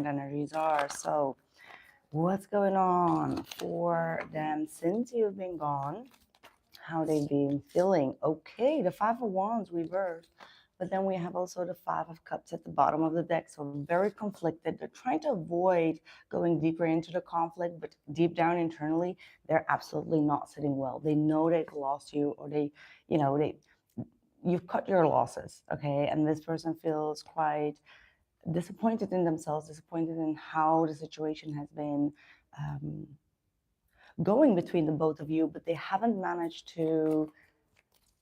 energies are. So what's going on for them since you've been gone? How they've been feeling? Okay, the Five of Wands reversed, but then we have also the Five of Cups at the bottom of the deck. So very conflicted. They're trying to avoid going deeper into the conflict, but deep down internally, they're absolutely not sitting well. They know they've lost you, or they you've cut your losses, okay? And this person feels quite disappointed in themselves, disappointed in how the situation has been um, going between the both of you, but they haven't managed to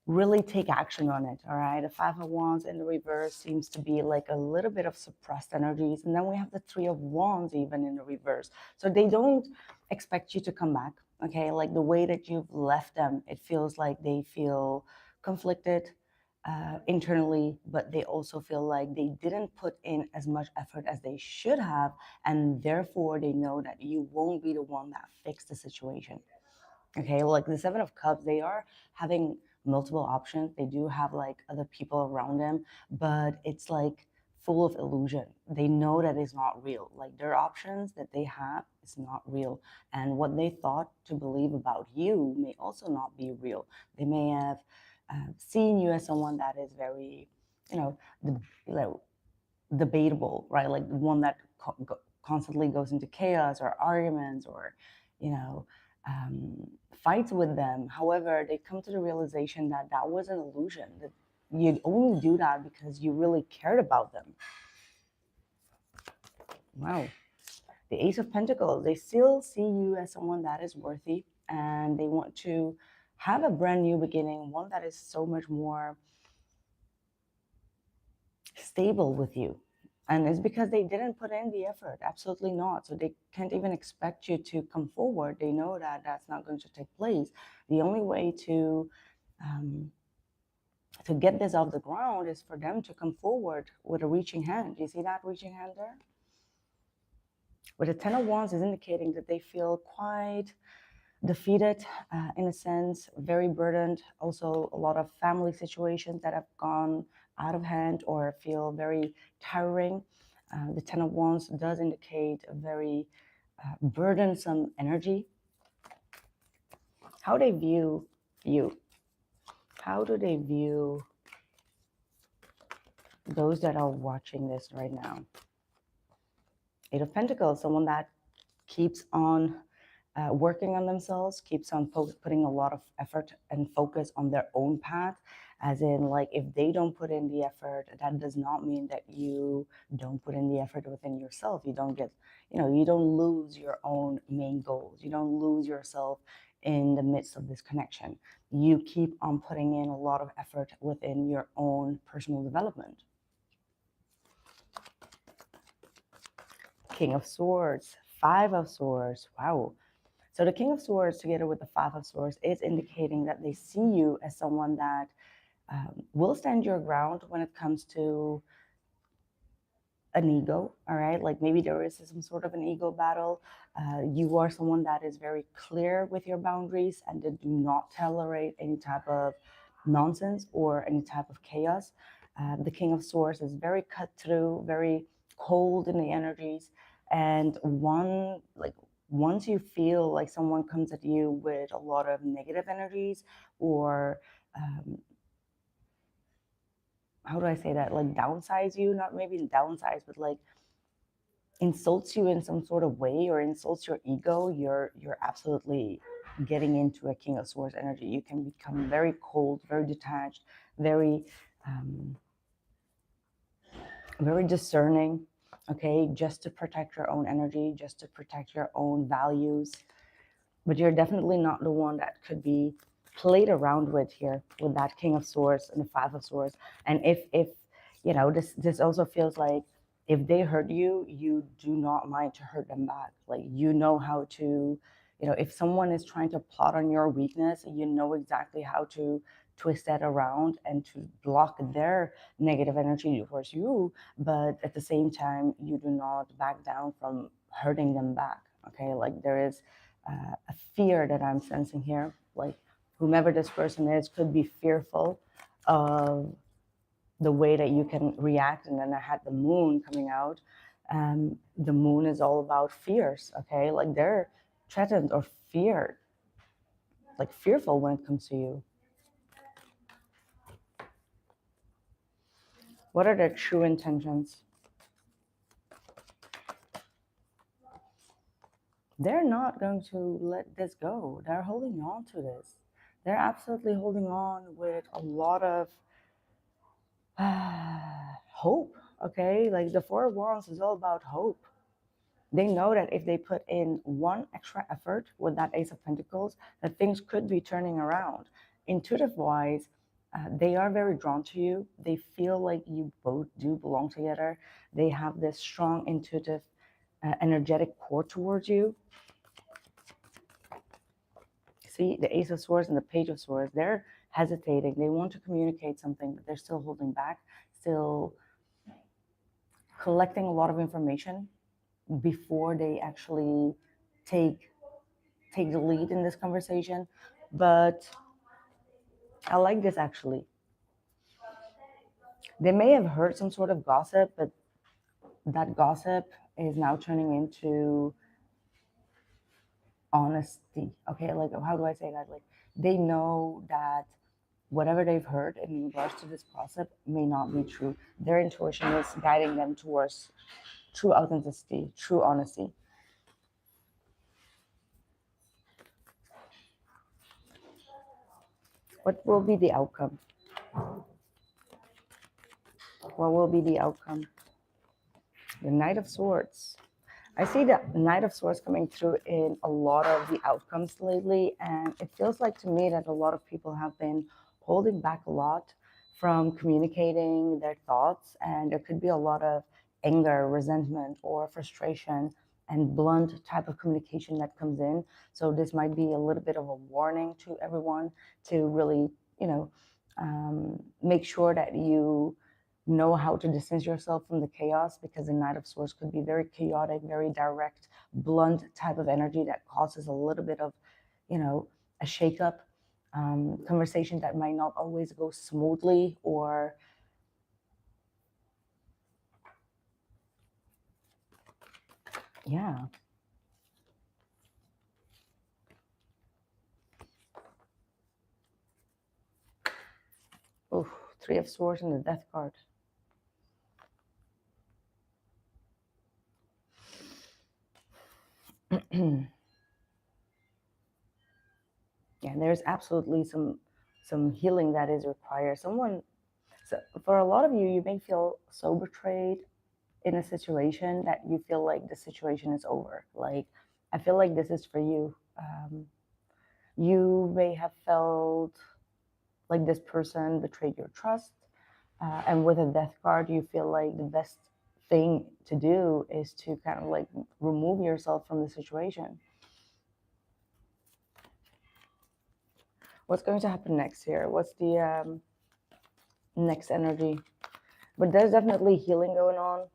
really take action on it. All right, the Five of Wands in the reverse seems to be like a little bit of suppressed energies, and then we have the Three of Wands even in the reverse. So they don't expect you to come back. Okay, like the way that you've left them, it feels like they feel conflicted internally, but they also feel like they didn't put in as much effort as they should have, and therefore they know that you won't be the one that fixed the situation. Okay, like the Seven of Cups, they are having multiple options. They do have like other people around them, but it's like full of illusion. They know that it's not real. Like their options that they have is not real. And what they thought to believe about you may also not be real. They may have seen you as someone that is very, you know, the, like, debatable, right? Like the one that constantly goes into chaos or arguments or, you know, fights with them. However, they come to the realization that that was an illusion, that you'd only do that because you really cared about them. Wow. The Ace of Pentacles, they still see you as someone that is worthy, and they want to have a brand new beginning, one that is so much more stable with you. And it's because they didn't put in the effort. Absolutely not. So they can't even expect you to come forward. They know that that's not going to take place. The only way um, to get this off the ground is for them to come forward with a reaching hand. Do you see that reaching hand there? With the Ten of Wands is indicating that they feel quite defeated, in a sense, very burdened. Also, a lot of family situations that have gone out of hand or feel very tiring. The Ten of Wands does indicate a very burdensome energy. How they view you? How do they view those that are watching this right now? Eight of Pentacles, someone that keeps on working on themselves, keeps on putting a lot of effort and focus on their own path. As in, like, if they don't put in the effort, that does not mean that you don't put in the effort within yourself. You don't get, you don't lose your own main goals. You don't lose yourself in the midst of this connection. You keep on putting in a lot of effort within your own personal development. King of Swords, Five of Swords. Wow. So the King of Swords together with the Five of Swords is indicating that they see you as someone that will stand your ground when it comes to an ego, all right? Like maybe there is some sort of an ego battle. You are someone that is very clear with your boundaries and that do not tolerate any type of nonsense or any type of chaos. The King of Swords is very cut through, very cold in the energies. And once you feel like someone comes at you with a lot of negative energies or how do I say that? Like downsize you, not maybe downsize, but like insults you in some sort of way or insults your ego, you're absolutely getting into a King of Swords energy. You can become very cold, very detached, very very discerning, okay, just to protect your own energy, just to protect your own values. But you're definitely not the one that could be played around with here with that King of Swords and the Five of Swords. And if this also feels like if they hurt you, you do not mind to hurt them back. Like you know how to, if someone is trying to plot on your weakness, you know exactly how to twist that around and to block their negative energy towards you. But at the same time, you do not back down from hurting them back. Okay, like there is a fear that I'm sensing here. Like whomever this person is could be fearful of the way that you can react. And then I had the moon coming out. The moon is all about fears, okay? Like they're threatened or feared, like fearful when it comes to you. What are their true intentions? They're not going to let this go. They're holding on to this. They're absolutely holding on with a lot of hope, okay? Like the Four of Wands is all about hope. They know that if they put in one extra effort with that Ace of Pentacles, that things could be turning around. Intuitive wise, they are very drawn to you. They feel like you both do belong together. They have this strong, intuitive, energetic core towards you. See, the Ace of Swords and the Page of Swords, they're hesitating. They want to communicate something, but they're still holding back, still collecting a lot of information before they actually take the lead in this conversation. But I like this actually. They may have heard some sort of gossip, but that gossip is now turning into honesty. Okay, like how do I say that? Like they know that whatever they've heard in regards to this gossip may not be true. Their intuition is guiding them towards true authenticity, true honesty. What will be the outcome? What will be the outcome? The Knight of Swords. I see the Knight of Swords coming through in a lot of the outcomes lately, and it feels like to me that a lot of people have been holding back a lot from communicating their thoughts, and there could be a lot of anger, resentment, or frustration and blunt type of communication that comes in. So this might be a little bit of a warning to everyone to really, make sure that you know how to distance yourself from the chaos, because the Knight of Swords could be very chaotic, very direct, blunt type of energy that causes a little bit of, a shakeup, conversation that might not always go smoothly, or yeah. Oof, Three of Swords and the Death card. Yeah, there's absolutely some healing that is required. So for a lot of you, you may feel so betrayed in a situation that you feel like the situation is over. Like, I feel like this is for you. You may have felt like this person betrayed your trust, and with a Death card, you feel like the best thing to do is to kind of like remove yourself from the situation. What's going to happen next here? What's the next energy? But there's definitely healing going on.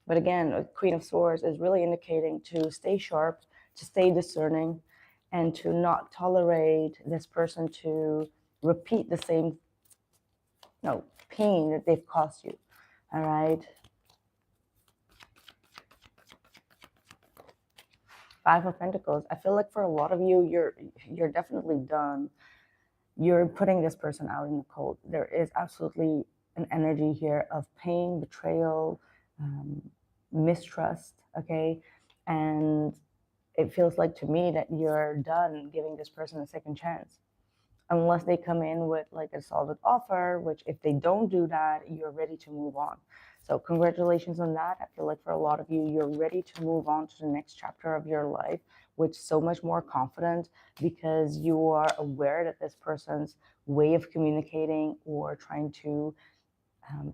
But again, Queen of Swords is really indicating to stay sharp, to stay discerning, and to not tolerate this person to repeat the same pain that they've caused you. All right. Five of Pentacles. I feel like for a lot of you, you're definitely done. You're putting this person out in the cold. There is absolutely an energy here of pain, betrayal, mistrust, okay? And it feels like to me that you're done giving this person a second chance. Unless they come in with like a solid offer, which if they don't do that, you're ready to move on. So congratulations on that. I feel like for a lot of you, you're ready to move on to the next chapter of your life with so much more confidence, because you are aware that this person's way of communicating or trying to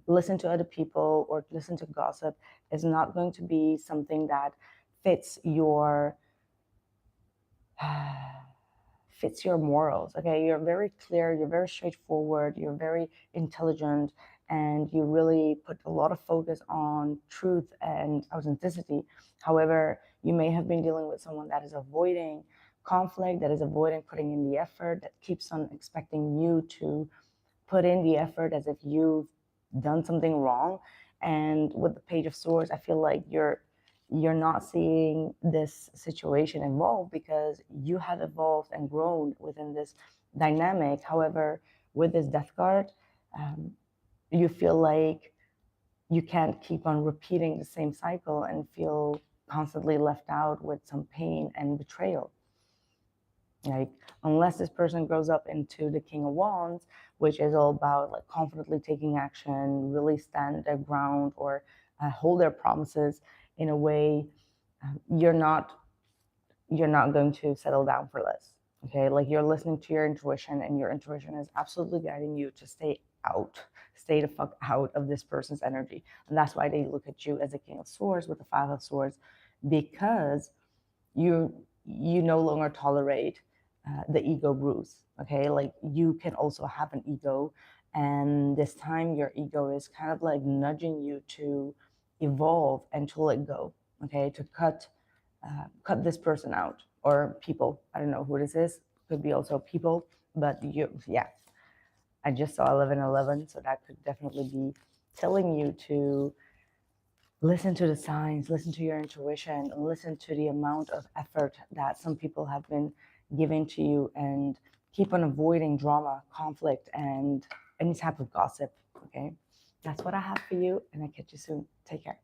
listen to other people or listen to gossip is not going to be something that fits your fits your morals. Okay, you're very clear, you're very straightforward, you're very intelligent, and you really put a lot of focus on truth and authenticity. However, you may have been dealing with someone that is avoiding conflict, that is avoiding putting in the effort, that keeps on expecting you to put in the effort as if you've done something wrong. And with the Page of Swords, I feel like you're not seeing this situation evolve because you have evolved and grown within this dynamic. However, with this Death card, you feel like you can't keep on repeating the same cycle and feel constantly left out with some pain and betrayal. Like, unless this person grows up into the King of Wands, which is all about like confidently taking action, really stand their ground, or hold their promises in a way, you're not going to settle down for less. Okay, like you're listening to your intuition, and your intuition is absolutely guiding you to stay the fuck out of this person's energy. And that's why they look at you as a King of Swords with the Five of Swords, because you no longer tolerate the ego bruise. Okay, like you can also have an ego, and this time your ego is kind of like nudging you to evolve and to let go. Okay, to cut this person out, or people. I don't know who this is. Could be also people, but yeah. I just saw 1111, so that could definitely be telling you to listen to the signs, listen to your intuition, and listen to the amount of effort that some people have been giving to you, and keep on avoiding drama, conflict, and any type of gossip. Okay, that's what I have for you, and I'll catch you soon. Take care.